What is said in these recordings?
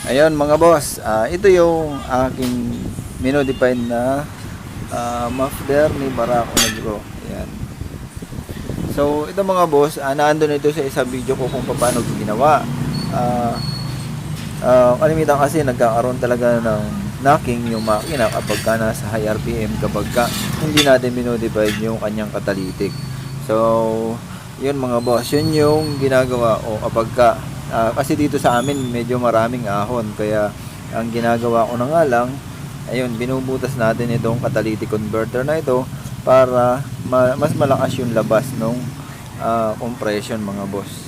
Ayun mga boss, ito yung aking minodified na muffler ni Barako Negro. Ayan. So ito mga boss, naandun ito sa isang video ko kung paano ginawa. Ah, Kalimitan kasi nagkakaroon talaga ng knocking yung makina kapag ka nasa high RPM, kapag ka hindi natin minodified yung kanyang catalytic. So yun mga boss, yun yung ginagawa o kapag ka kasi dito sa amin medyo maraming ahon, kaya ang ginagawa ko na nga lang, ayun, binubutas natin itong catalytic converter na ito para mas malakas yung labas ng compression mga boss.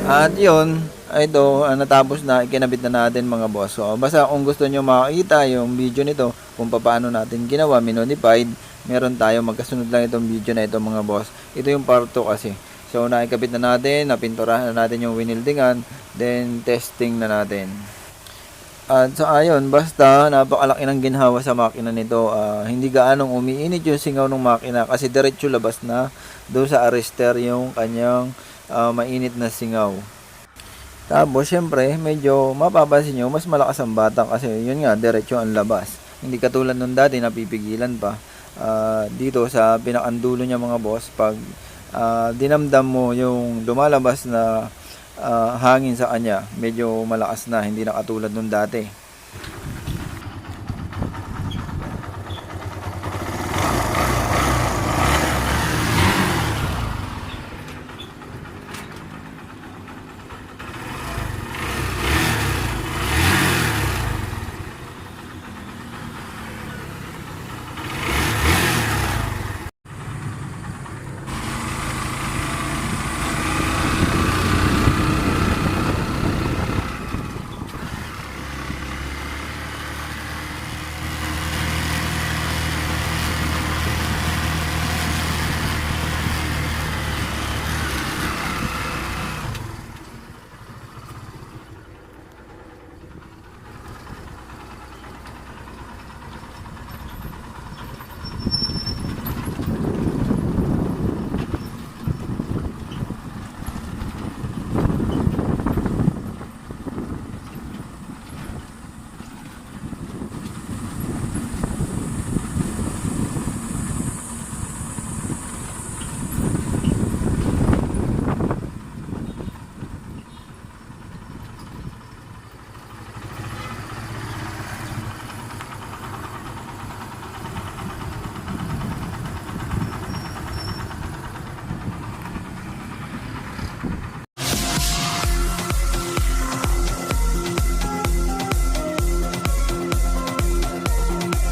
At yun, ito, natapos na, ikinabit na natin mga boss. So, basta kung gusto nyo makita yung video nito, kung paano natin ginawa, minodified, meron tayo, magkasunod lang itong video na ito mga boss. Ito yung part 2 kasi. So, naikabit na natin, napinturahan na natin yung winildingan, then testing na natin. At so ayun, basta napakalaki ng ginhawa sa makina nito. Hindi gaanong umiinit yung singaw ng makina kasi diretso labas na doon sa arrester yung kanyang mainit na singaw. Tapos syempre medyo mapapansin nyo mas malakas ang batang kasi yun nga diretso ang labas. Hindi katulad nung dati napipigilan pa. Dito sa pinakandulo niya mga boss, pag dinamdam mo yung lumalabas na hangin sa kanya, medyo malakas na, hindi na katulad nung dati.